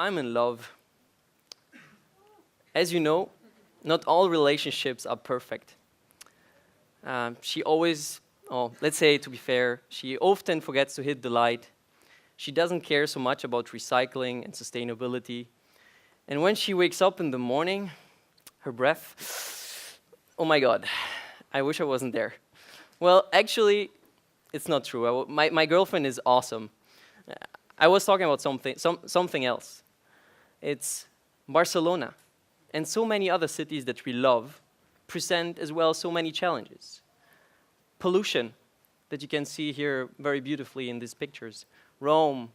I'm in love. As you know, not all relationships are perfect. She always, let's say to be fair, she often forgets to hit the light. She doesn't care so much about recycling and sustainability. And when she wakes up in the morning, her breath, oh my God, I wish I wasn't there. Well, actually, it's not true. My girlfriend is awesome. I was talking about something else. It's Barcelona and so many other cities that we love present as well so many challenges. Pollution, that you can see here very beautifully in these pictures. Rome,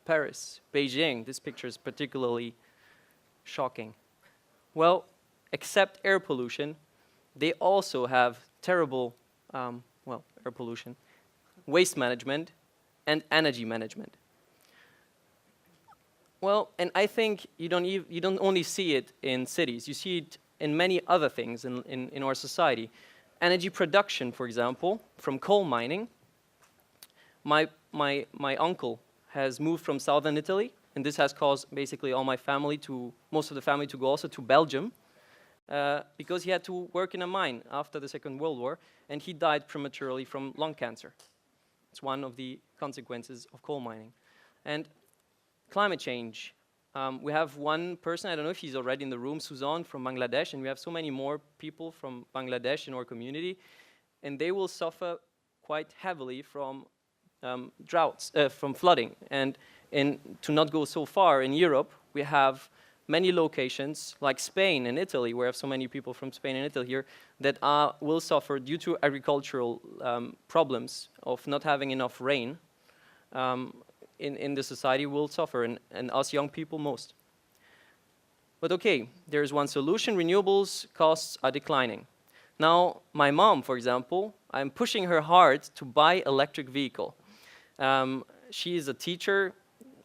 Paris, Beijing, this picture is particularly shocking. Well, except air pollution, they also have terrible, air pollution, waste management, and energy management. Well, and I think you don't only see it in cities, you see it in many other things in our society. Energy production, for example, from coal mining. My uncle has moved from southern Italy, and this has caused basically all my family most of the family to go also to Belgium, because he had to work in a mine after the Second World War, and he died prematurely from lung cancer. It's one of the consequences of coal mining. And climate change. We have one person, I don't know if he's already in the room, Suzanne from Bangladesh, and we have so many more people from Bangladesh in our community, and they will suffer quite heavily from droughts, from flooding. And to not go so far, in Europe, we have many locations like Spain and Italy, where we have so many people from Spain and Italy here, that will suffer due to agricultural problems of not having enough rain. In the society will suffer, and us young people most. But okay, there's one solution. Renewables costs are declining. Now, my mom, for example, I'm pushing her hard to buy electric vehicle. She is a teacher,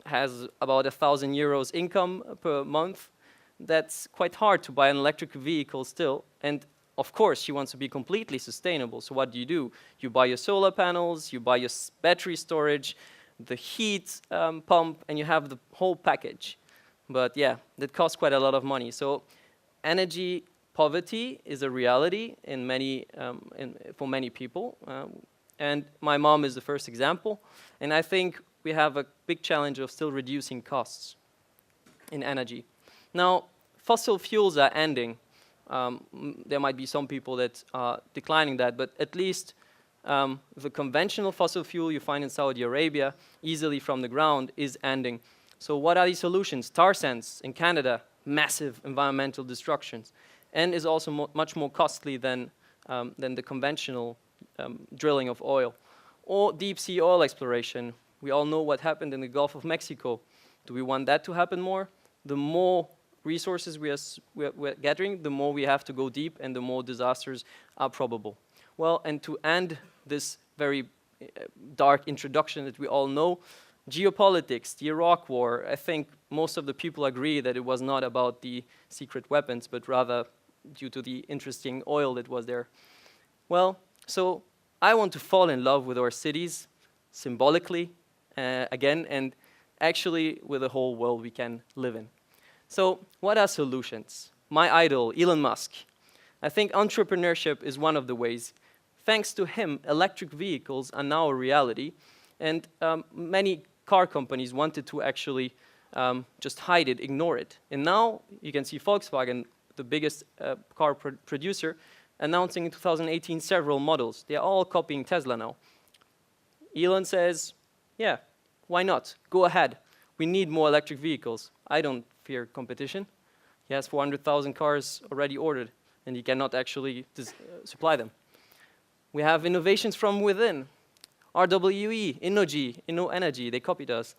has about €1,000 income per month. That's quite hard to buy an electric vehicle still. And of course, she wants to be completely sustainable. So what do? You buy your solar panels, you buy your battery storage, the heat pump, and you have the whole package. But yeah, that costs quite a lot of money. So energy poverty is a reality for many people. And my mom is the first example. And I think we have a big challenge of still reducing costs in energy. Now, fossil fuels are ending. There might be some people that are declining that, but at least the conventional fossil fuel you find in Saudi Arabia, easily from the ground, is ending. So what are the solutions? Tar sands in Canada, massive environmental destructions, and is also much more costly than the conventional drilling of oil. Or deep sea oil exploration. We all know what happened in the Gulf of Mexico. Do we want that to happen more? The more resources we're gathering, the more we have to go deep, and the more disasters are probable. Well, and to end this very dark introduction that we all know, geopolitics, the Iraq War, I think most of the people agree that it was not about the secret weapons, but rather due to the interesting oil that was there. Well, so I want to fall in love with our cities, symbolically, again, and actually with the whole world we can live in. So what are solutions? My idol, Elon Musk. I think entrepreneurship is one of the ways. Thanks to him, electric vehicles are now a reality, and many car companies wanted to actually just hide it, ignore it. And now you can see Volkswagen, the biggest car producer, announcing in 2018 several models. They are all copying Tesla now. Elon says, yeah, why not? Go ahead. We need more electric vehicles. I don't fear competition. He has 400,000 cars already ordered, and he cannot actually supply them. We have innovations from within. RWE, InnoEnergy, they copied us,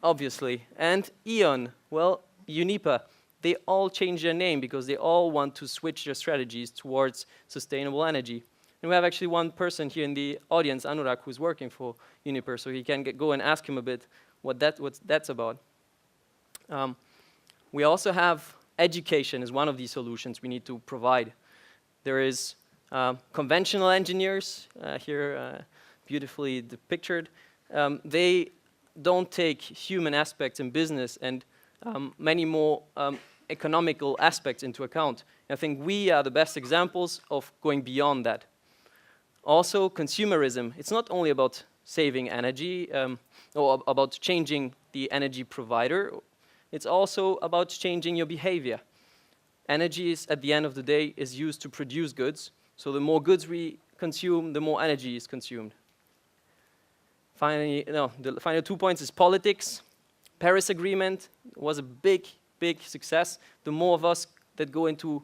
obviously. And E.ON, well, Unipa, they all changed their name because they all want to switch their strategies towards sustainable energy. And we have actually one person here in the audience, Anurag, who's working for Uniper, so he can go and ask him a bit what that's about. We also have education as one of these solutions we need to provide. There is conventional engineers, here beautifully depicted. They don't take human aspects in business and many more economical aspects into account. I think we are the best examples of going beyond that. Also, consumerism. It's not only about saving energy or about changing the energy provider. It's also about changing your behavior. Energy is, at the end of the day, is used to produce goods. So the more goods we consume, the more energy is consumed. Finally, the final 2 points is politics. Paris Agreement was a big, big success. The more of us that go into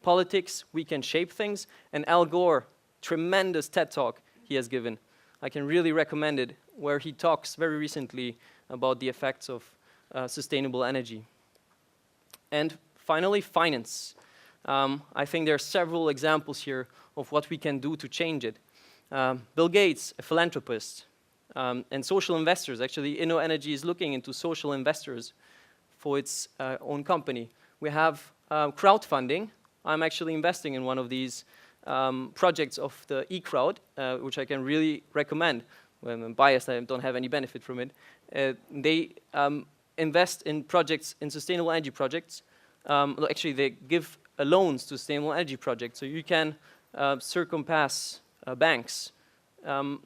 politics, we can shape things. And Al Gore, tremendous TED Talk he has given. I can really recommend it, where he talks very recently about the effects of sustainable energy. And finally, finance. I think there are several examples here of what we can do to change it. Bill Gates, a philanthropist, and social investors. Actually, InnoEnergy is looking into social investors for its own company. We have crowdfunding. I'm actually investing in one of these projects of the e-crowd, which I can really recommend. When I'm biased, I don't have any benefit from it. They invest in projects, in sustainable energy projects. Actually, they give loans to sustainable energy projects, so you can circumpass banks.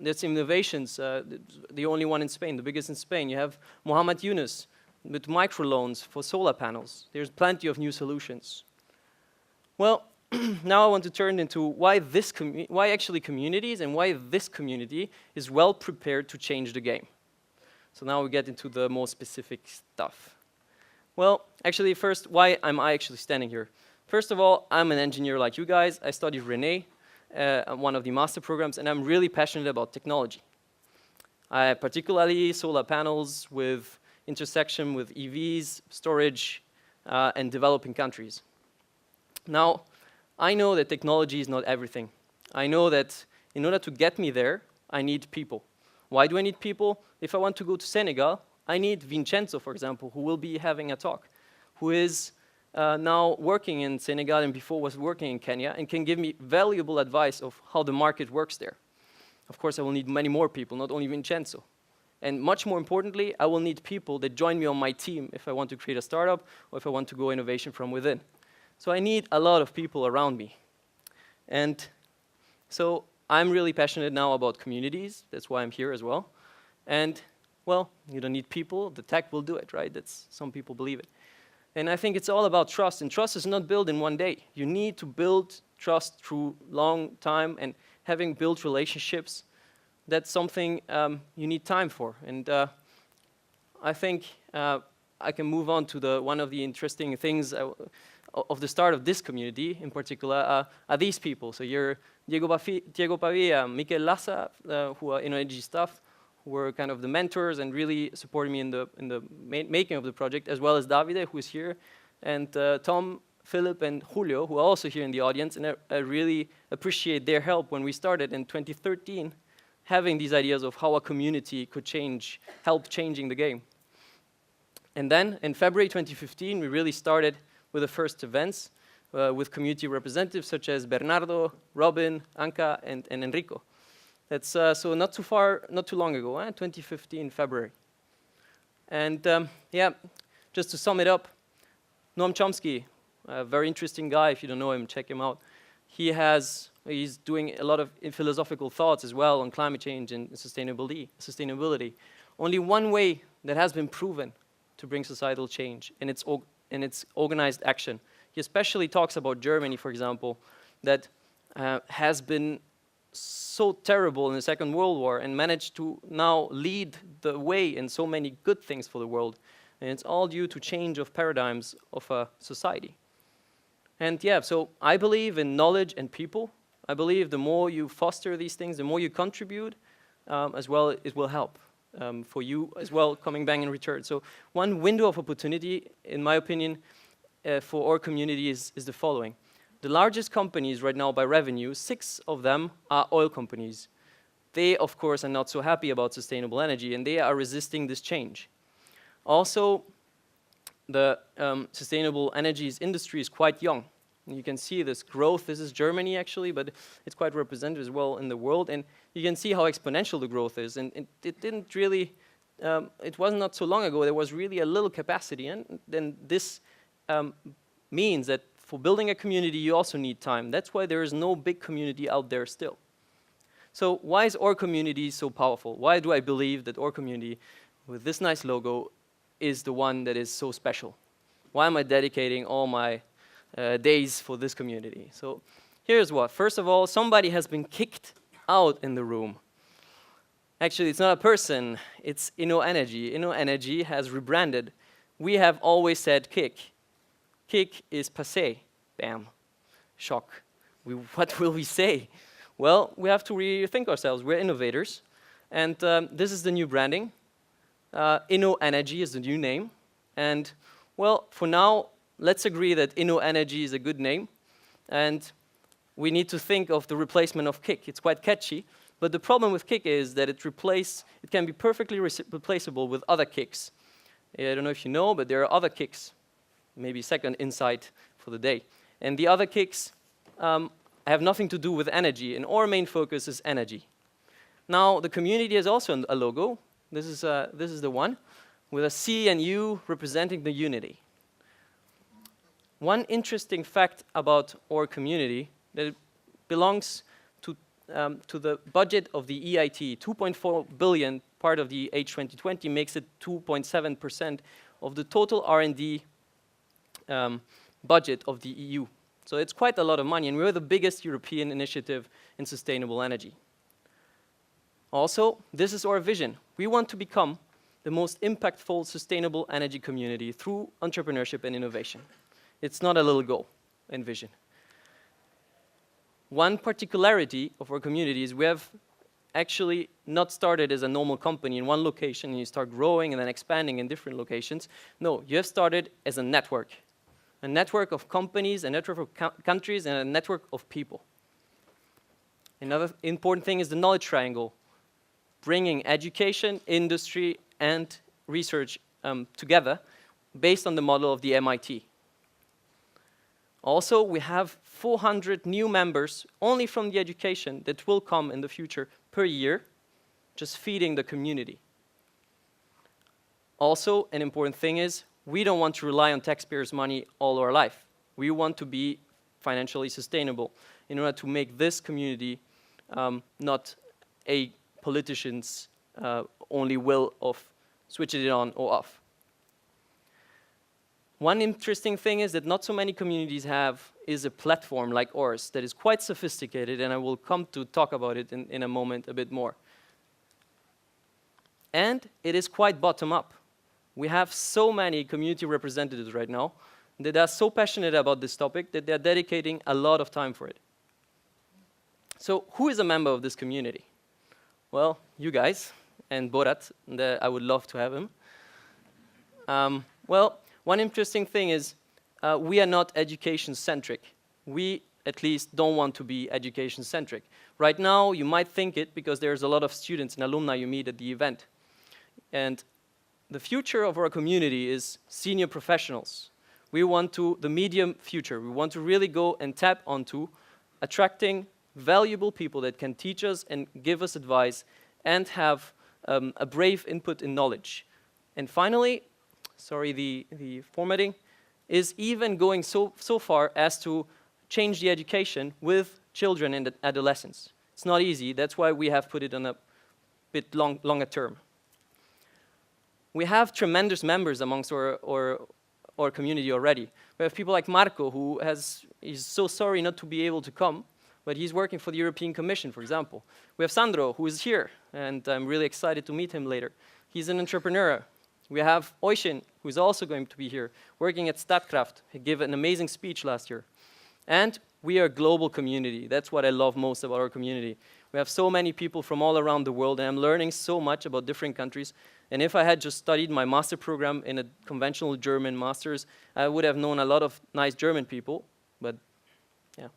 There's innovations, the only one in Spain, the biggest in Spain. You have Mohammed Yunus with microloans for solar panels. There's plenty of new solutions. Well, now I want to turn into why actually communities and why this community is well prepared to change the game. So now we get into the more specific stuff. Well, actually first, why am I actually standing here? First of all, I'm an engineer like you guys. I studied René, one of the master programs, and I'm really passionate about technology. Particularly solar panels with intersection with EVs, storage, and developing countries. Now, I know that technology is not everything. I know that in order to get me there, I need people. Why do I need people? If I want to go to Senegal, I need Vincenzo, for example, who will be having a talk, who is now working in Senegal and before was working in Kenya and can give me valuable advice of how the market works there. Of course, I will need many more people, not only Vincenzo. And much more importantly, I will need people that join me on my team if I want to create a startup or if I want to go innovation from within. So I need a lot of people around me. And so I'm really passionate now about communities. That's why I'm here as well. And, well, you don't need people. The tech will do it, right? That's, some people believe it. And I think it's all about trust. And trust is not built in one day. You need to build trust through long time. And having built relationships, that's something you need time for. And I think I can move on to one of the interesting things of the start of this community, in particular, are these people. So you're Diego Pavia, Mikel Lassa, who are InnoEnergy staff, who were kind of the mentors and really supported me in the making of the project, as well as Davide, who is here, and Tom, Philip, and Julio, who are also here in the audience. And I really appreciate their help when we started in 2013, having these ideas of how a community could help changing the game. And then in February 2015, we really started with the first events with community representatives such as Bernardo, Robin, Anka, and Enrico. That's so not too long ago, 2015, February. And yeah, just to sum it up, Noam Chomsky, a very interesting guy. If you don't know him, check him out. He's doing a lot of philosophical thoughts as well on climate change and sustainability. Only one way that has been proven to bring societal change, and it's organized action. He especially talks about Germany, for example, that has been so terrible in the Second World War and managed to now lead the way in so many good things for the world. And it's all due to change of paradigms of a society. And yeah, so I believe in knowledge and people. I believe the more you foster these things, the more you contribute, as well, it will help for you as well, coming back in return. So one window of opportunity, in my opinion, for our community is the following. The largest companies right now by revenue, 6 of them are oil companies. They, of course, are not so happy about sustainable energy, and they are resisting this change. Also, the sustainable energies industry is quite young. You can see this growth. This is Germany, actually, but it's quite represented as well in the world. And you can see how exponential the growth is. And it didn't really it was not so long ago, there was really a little capacity, and then this means that for building a community, you also need time. That's why there is no big community out there still. So why is our community so powerful? Why do I believe that our community, with this nice logo, is the one that is so special? Why am I dedicating all my days for this community? So here's what. First of all, somebody has been kicked out in the room. Actually, it's not a person, it's InnoEnergy. InnoEnergy has rebranded. We have always said kick. Kick is passé. Bam. Shock. What will we say? Well, we have to rethink ourselves. We're innovators. And this is the new branding. InnoEnergy is the new name. And, well, for now, let's agree that InnoEnergy is a good name. And we need to think of the replacement of kick. It's quite catchy. But the problem with kick is that it can be perfectly replaceable with other kicks. I don't know if you know, but there are other kicks. Maybe second insight for the day. And the other kicks have nothing to do with energy, and our main focus is energy. Now, the community has also a logo. This is the one, with a C and U representing the unity. One interesting fact about our community, that it belongs to the budget of the EIT. 2.4 billion, part of the H2020, makes it 2.7% of the total R&D budget of the EU. So it's quite a lot of money, and we're the biggest European initiative in sustainable energy. Also, this is our vision. We want to become the most impactful sustainable energy community through entrepreneurship and innovation. It's not a little goal and vision. One particularity of our community is we have actually not started as a normal company in one location and you start growing and then expanding in different locations. No, you have started as a network of companies, a network of countries, and a network of people. Another important thing is the knowledge triangle, bringing education, industry, and research together based on the model of the MIT. Also, we have 400 new members only from the education that will come in the future per year, just feeding the community. Also, an important thing is we don't want to rely on taxpayers' money all our life. We want to be financially sustainable in order to make this community not a politician's only will of switching it on or off. One interesting thing is that not so many communities have is a platform like ours that is quite sophisticated, and I will come to talk about it in a moment a bit more. And it is quite bottom-up. We have so many community representatives right now that are so passionate about this topic that they're dedicating a lot of time for it. So who is a member of this community? Well, you guys, and Borat, I would love to have him. Well, one interesting thing is we are not education-centric. We, at least, don't want to be education-centric. Right now, you might think it because there's a lot of students and alumni you meet at the event. And the future of our community is senior professionals. We want the medium future. We want to really go and tap onto attracting valuable people that can teach us and give us advice and have a brave input in knowledge. And finally, sorry, the formatting, is even going so far as to change the education with children and adolescents. It's not easy. That's why we have put it on a bit longer term. We have tremendous members amongst our community already. We have people like Marco, who is so sorry not to be able to come, but he's working for the European Commission, for example. We have Sandro, who is here, and I'm really excited to meet him later. He's an entrepreneur. We have Oisin, who is also going to be here, working at Statkraft. He gave an amazing speech last year. And we are a global community. That's what I love most about our community. We have so many people from all around the world, and I'm learning so much about different countries. And if I had just studied my master program in a conventional German master's, I would have known a lot of nice German people, but yeah.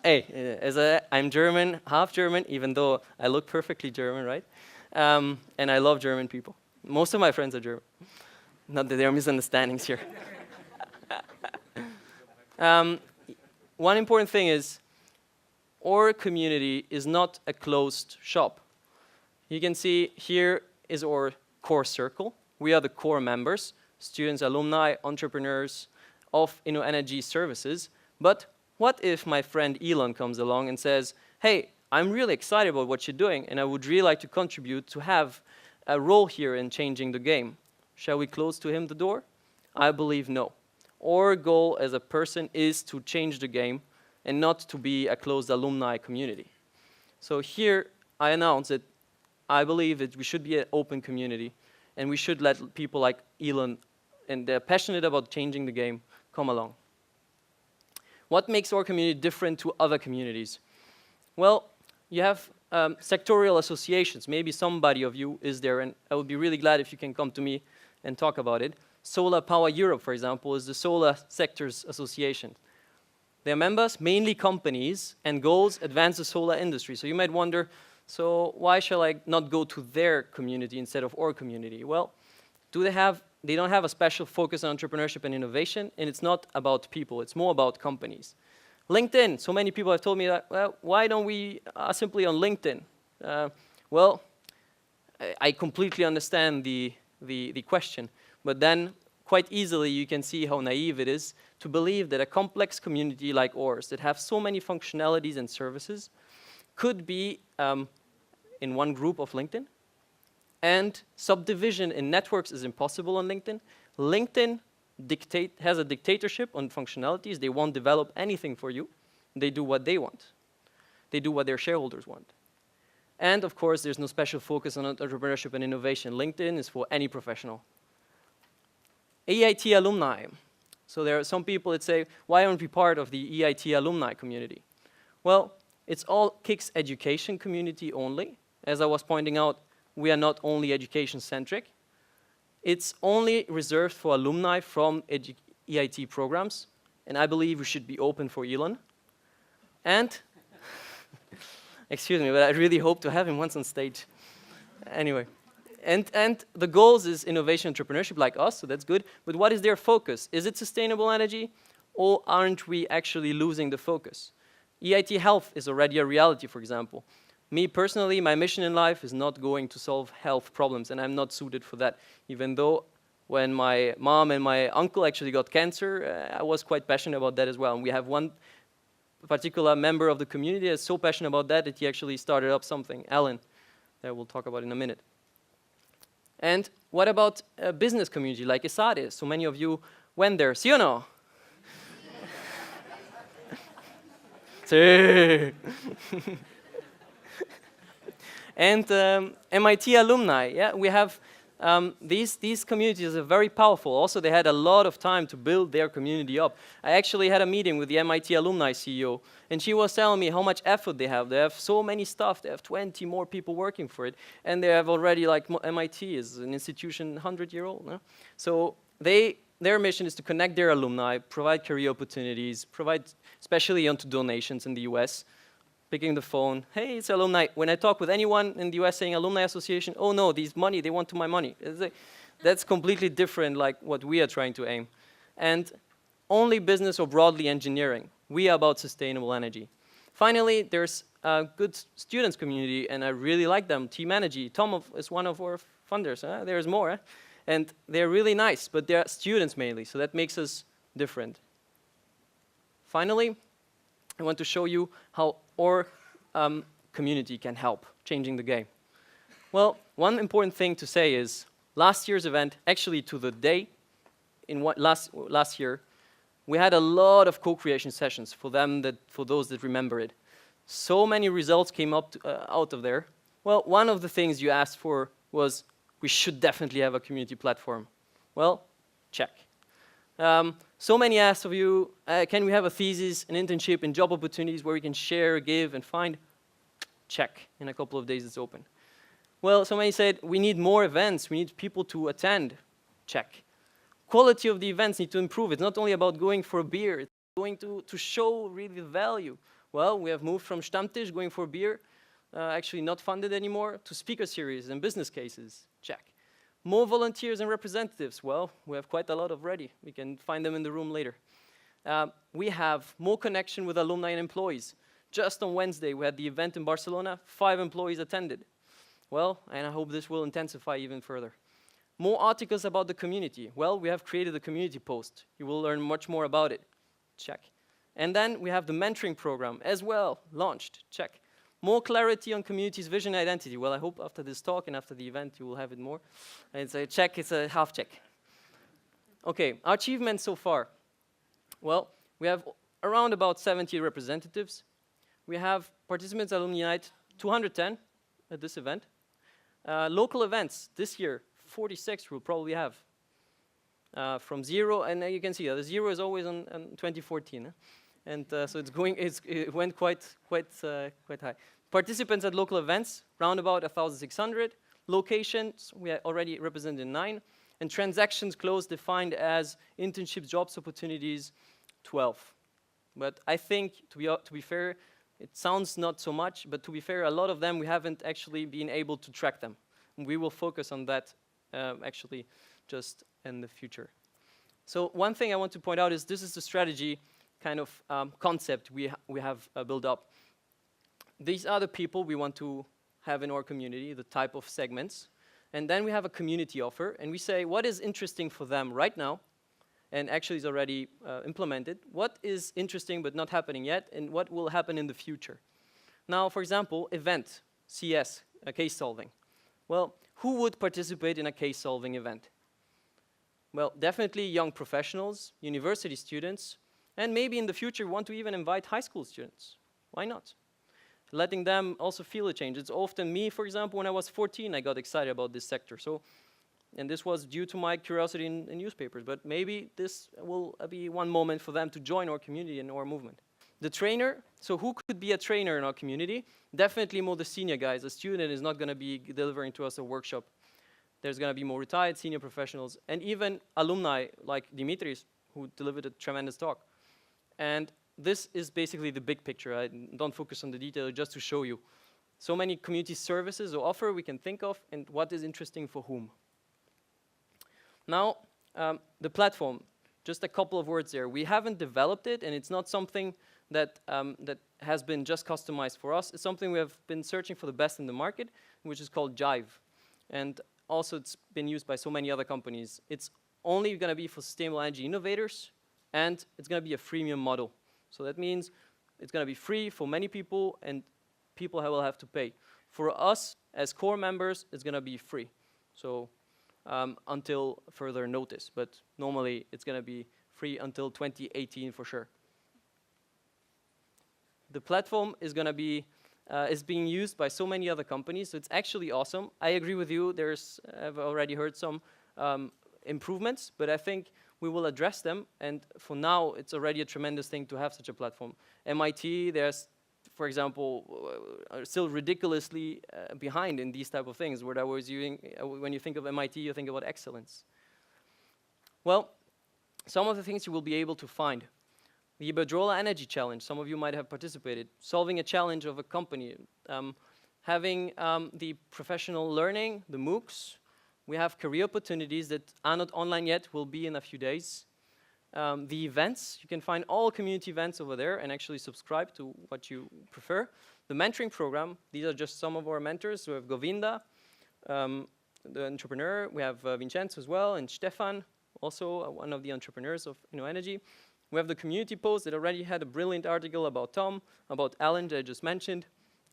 Hey, I'm German, half German, even though I look perfectly German, right? And I love German people. Most of my friends are German. Not that there are misunderstandings here. One important thing is our community is not a closed shop. You can see here is our core circle. We are the core members, students, alumni, entrepreneurs of InnoEnergy services. But what if my friend Elon comes along and says, hey, I'm really excited about what you're doing, and I would really like to contribute to have a role here in changing the game. Shall we close to him the door? I believe no. Our goal as a person is to change the game and not to be a closed alumni community. So here I announce that I believe that we should be an open community and we should let people like Elon, and they're passionate about changing the game, come along. What makes our community different to other communities? Well, you have sectorial associations. Maybe somebody of you is there, and I would be really glad if you can come to me and talk about it. Solar Power Europe, for example, is the Solar Sectors Association. Their members, mainly companies, and goals advance the solar industry. So you might wonder, so why shall I not go to their community instead of our community? Well, they don't have a special focus on entrepreneurship and innovation, and it's not about people, it's more about companies. LinkedIn, so many people have told me that, well, why don't we simply on LinkedIn? Well, I completely understand the question, but then quite easily you can see how naive it is to believe that a complex community like ours that have so many functionalities and services could be in one group of LinkedIn. And subdivision in networks is impossible on LinkedIn. LinkedIn has a dictatorship on functionalities. They won't develop anything for you. They do what they want. They do what their shareholders want. And of course, there's no special focus on entrepreneurship and innovation. LinkedIn is for any professional. EIT alumni. So there are some people that say, why aren't we part of the EIT alumni community? Well, it's all KICS education community only. As I was pointing out, we are not only education-centric. It's only reserved for alumni from EIT programs, and I believe we should be open for Elon. And, excuse me, but I really hope to have him once on stage. Anyway, and the goals is innovation entrepreneurship like us, so that's good, but what is their focus? Is it sustainable energy, or aren't we actually losing the focus? EIT Health is already a reality, for example. Me personally, my mission in life is not going to solve health problems, and I'm not suited for that, even though when my mom and my uncle actually got cancer, I was quite passionate about that as well. And we have one particular member of the community that's so passionate about that he actually started up something, Alan, that we'll talk about in a minute. And what about a business community like ESADE? So many of you went there, ¿sí o no? Sí. And MIT alumni, yeah, we have these communities are very powerful. Also, they had a lot of time to build their community up. I actually had a meeting with the MIT alumni CEO, and she was telling me how much effort they have. They have so many staff. They have 20 more people working for it, and they have already, like, MIT is an institution 100-year-old. No? So their mission is to connect their alumni, provide career opportunities, provide especially onto donations in the US. Picking the phone, hey, it's alumni. When I talk with anyone in the US saying alumni association, oh no, these money, they want my money. That's completely different like what we are trying to aim. And only business or broadly engineering. We are about sustainable energy. Finally, there's a good students community, and I really like them. Team Energy, Tom is one of our funders. There's more. And they're really nice, but they're students mainly, so that makes us different. Finally, I want to show you how our community can help changing the game. Well, one important thing to say is last year's event, actually to the day, in last year, we had a lot of co-creation sessions for those that remember it. So many results came up out of there. Well, one of the things you asked for was we should definitely have a community platform. Well, check. So many asked of you, can we have a thesis, an internship, and job opportunities where we can share, give, and find? Check. In a couple of days, it's open. Well, so many said, we need more events. We need people to attend. Check. Quality of the events need to improve. It's not only about going for a beer. It's going to show really the value. Well, we have moved from Stammtisch, going for a beer, actually not funded anymore, to speaker series and business cases. Check. More volunteers and representatives. Well, we have quite a lot already. We can find them in the room later. We have more connection with alumni and employees. Just on Wednesday, we had the event in Barcelona. 5 employees attended. Well, and I hope this will intensify even further. More articles about the community. Well, we have created a community post. You will learn much more about it. Check. And then we have the mentoring program as well, launched. Check. More clarity on community's vision and identity. Well, I hope after this talk and after the event you will have it more. It's a check, it's a half check. Okay, our achievements so far. Well, we have around about 70 representatives. We have participants at Alumni Unite, 210 at this event. Local events, this year, 46 we'll probably have. From 0, and you can see the 0 is always on 2014. And so it went quite high. Participants at local events, round about 1,600. Locations, we are already represented in 9. And transactions closed defined as internships, jobs, opportunities, 12. But I think, to be fair, it sounds not so much, but to be fair, a lot of them we haven't actually been able to track them. And we will focus on that actually just in the future. So one thing I want to point out is this is the strategy kind of concept we have built up. These are the people we want to have in our community, the type of segments. And then we have a community offer, and we say what is interesting for them right now, and actually is already implemented. What is interesting but not happening yet, and what will happen in the future? Now, for example, event, CS, case solving. Well, who would participate in a case solving event? Well, definitely young professionals, university students, and maybe in the future we want to even invite high school students. Why not? Letting them also feel a change. It's often me, for example, when I was 14, I got excited about this sector. So, and this was due to my curiosity in newspapers, but maybe this will be one moment for them to join our community and our movement. The trainer, so who could be a trainer in our community? Definitely more the senior guys. A student is not going to be delivering to us a workshop. There's going to be more retired senior professionals, and even alumni like Dimitris, who delivered a tremendous talk. And this is basically the big picture. I don't focus on the detail, just to show you. So many community services or offer we can think of, and what is interesting for whom. Now, the platform, just a couple of words there. We haven't developed it, and it's not something that, that has been just customized for us. It's something we have been searching for the best in the market, which is called Jive. And also, it's been used by so many other companies. It's only going to be for sustainable energy innovators, and it's going to be a freemium model. So that means it's going to be free for many people, and people will have to pay. For us, as core members, it's going to be free. So until further notice. But normally, it's going to be free until 2018 for sure. The platform is going to be is being used by so many other companies, so it's actually awesome. I agree with you. I've already heard some improvements, but I think we will address them, and for now, it's already a tremendous thing to have such a platform. MIT, there's, for example, are still ridiculously behind in these type of things, where I was using, when you think of MIT, you think about excellence. Well, some of the things you will be able to find. The Iberdrola Energy Challenge, some of you might have participated. Solving a challenge of a company. Having the professional learning, the MOOCs. We have career opportunities that are not online yet, will be in a few days. The events, you can find all community events over there and actually subscribe to what you prefer. The mentoring program, these are just some of our mentors. We have Govinda, the entrepreneur. We have Vincenzo as well, and Stefan, also one of the entrepreneurs of InnoEnergy. We have the community post that already had a brilliant article about Tom, about Alan that I just mentioned.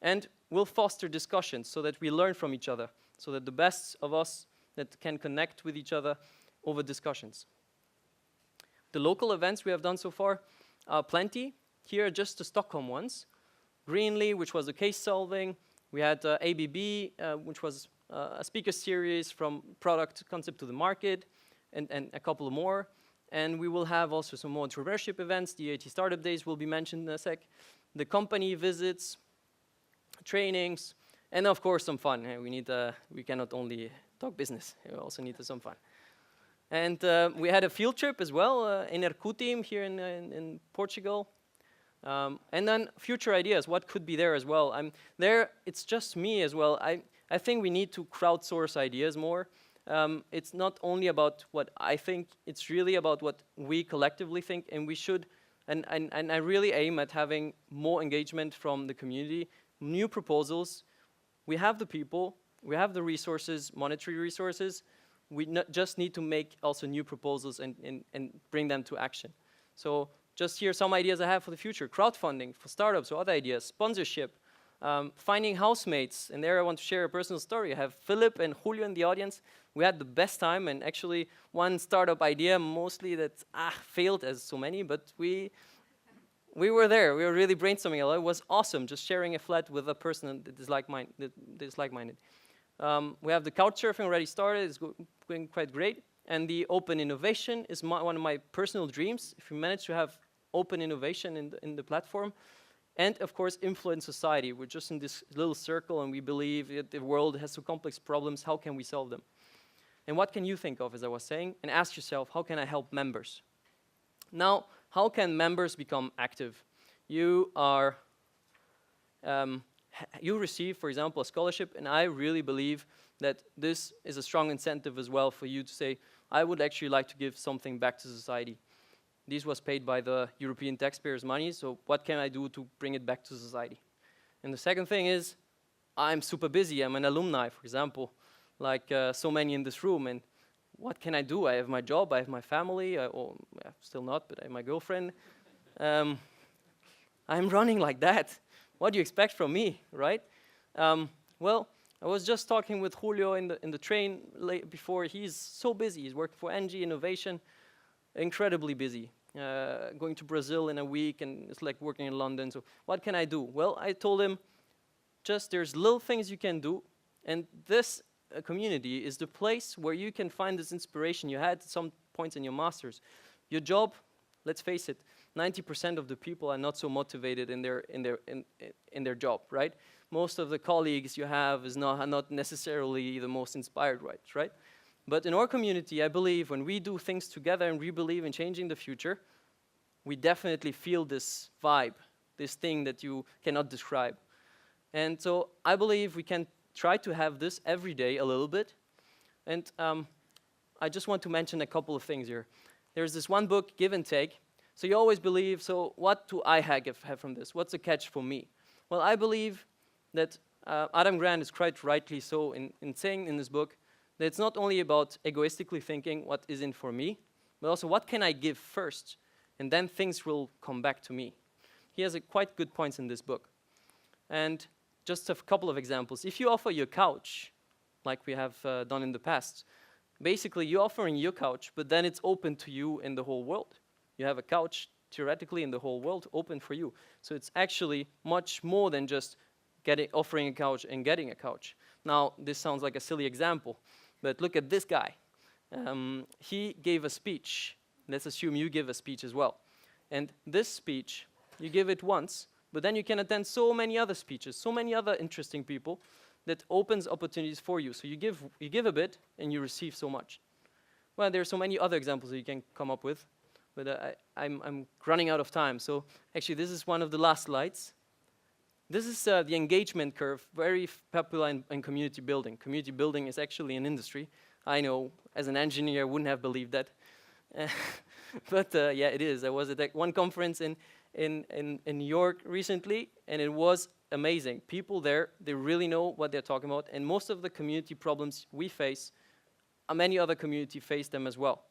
And we'll foster discussions so that we learn from each other, so that the best of us that can connect with each other over discussions. The local events we have done so far are plenty. Here are just the Stockholm ones. Greenly, which was a case solving. We had ABB, which was a speaker series from product concept to the market, and a couple more. And we will have also some more entrepreneurship events. The AT Startup Days will be mentioned in a sec. The company visits, trainings, and of course some fun. We cannot only talk business, we also need some fun. And we had a field trip as well, in Erkutim here in Portugal. And then future ideas, what could be there as well. It's just me as well. I think we need to crowdsource ideas more. It's not only about what I think, it's really about what we collectively think, and we should, and I really aim at having more engagement from the community, new proposals. We have the people, we have the resources, monetary resources. We just need to make also new proposals and bring them to action. So just here some ideas I have for the future: crowdfunding for startups or other ideas, sponsorship, finding housemates. And there I want to share a personal story. I have Philip and Julio in the audience. We had the best time, and actually one startup idea mostly that failed, as so many, but we were there. We were really brainstorming a lot. It was awesome, just sharing a flat with a person that is like-minded. We have the couch surfing already started. It's going quite great. And the open innovation is one of my personal dreams. If we manage to have open innovation in the platform, and of course influence society. We're just in this little circle, and we believe that the world has so complex problems. How can we solve them? And what can you think of, as I was saying? And ask yourself, how can I help members? Now, how can members become active? You are, you receive, for example, a scholarship, and I really believe that this is a strong incentive as well for you to say, I would actually like to give something back to society. This was paid by the European taxpayers' money, so what can I do to bring it back to society? And the second thing is, I'm super busy. I'm an alumni, for example, like so many in this room, and what can I do? I have my job, I have my family, or still not, but I have my girlfriend. I'm running like that. What do you expect from me, right? Well, I was just talking with Julio in the train before. He's so busy. He's working for NG Innovation, incredibly busy. Going to Brazil in a week, and it's like working in London. So what can I do? Well, I told him, just there's little things you can do, and this community is the place where you can find this inspiration you had at some points in your masters. Your job, let's face it, 90% of the people are not so motivated in their job, right? Most of the colleagues you have are not necessarily the most inspired, right? But in our community, I believe when we do things together and we believe in changing the future, we definitely feel this vibe, this thing that you cannot describe. And so I believe we can try to have this every day a little bit. And I just want to mention a couple of things here. There's this one book, Give and Take. So you always believe, so what do I have from this? What's the catch for me? Well, I believe that Adam Grant is quite rightly so in saying in this book that it's not only about egoistically thinking what is in for me, but also what can I give first, and then things will come back to me. He has quite good points in this book. And just a couple of examples. If you offer your couch, like we have done in the past, basically you're offering your couch, but then it's open to you in the whole world. You have a couch, theoretically, in the whole world, open for you. So it's actually much more than just offering a couch and getting a couch. Now, this sounds like a silly example, but look at this guy. He gave a speech. Let's assume you give a speech as well. And this speech, you give it once, but then you can attend so many other speeches, so many other interesting people that opens opportunities for you. So you give a bit and you receive so much. Well, there are so many other examples that you can come up with, but I'm running out of time. So actually, this is one of the last slides. This is the engagement curve, very popular in community building. Community building is actually an industry. I know, as an engineer, I wouldn't have believed that. But yeah, it is. I was at one conference in New York recently, and it was amazing. People there, they really know what they're talking about, and most of the community problems we face, many other communities face them as well.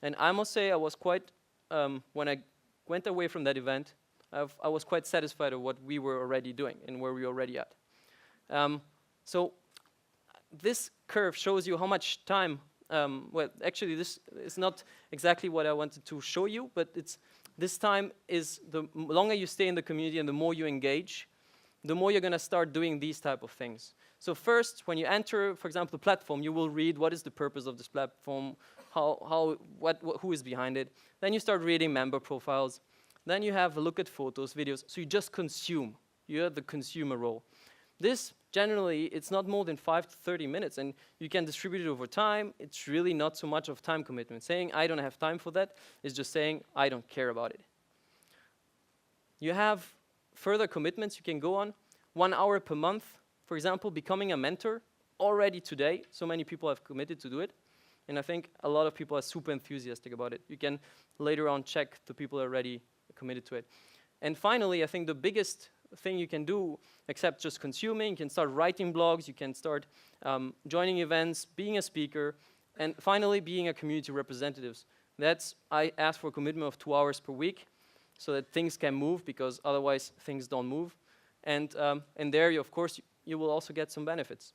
And I must say, I was quite, when I went away from that event, I was quite satisfied with what we were already doing and where we were already at. So this curve shows you how much time, well, actually this is not exactly what I wanted to show you, but this time is the longer you stay in the community and the more you engage, the more you're going to start doing these type of things. So first, when you enter, for example, the platform, you will read what is the purpose of this platform, who is behind it. Then you start reading member profiles. Then you have a look at photos, videos. So you just consume. You have the consumer role. This, generally, it's not more than 5 to 30 minutes, and you can distribute it over time. It's really not so much of time commitment. Saying, I don't have time for that is just saying, I don't care about it. You have further commitments you can go on. 1 hour per month, for example, becoming a mentor. Already today, so many people have committed to do it. And I think a lot of people are super enthusiastic about it. You can later on check the people who are already committed to it. And finally, I think the biggest thing you can do, except just consuming, you can start writing blogs, you can start joining events, being a speaker, and finally being a community representative. I ask for a commitment of 2 hours per week so that things can move, because otherwise things don't move. And there, of course, you will also get some benefits.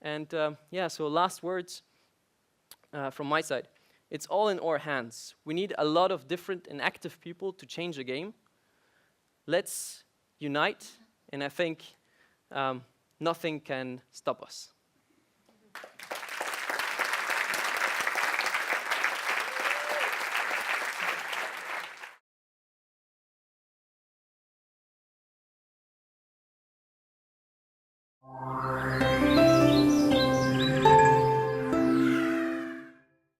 And yeah, so last words from my side. It's all in our hands. We need a lot of different and active people to change the game. Let's unite, and I think nothing can stop us.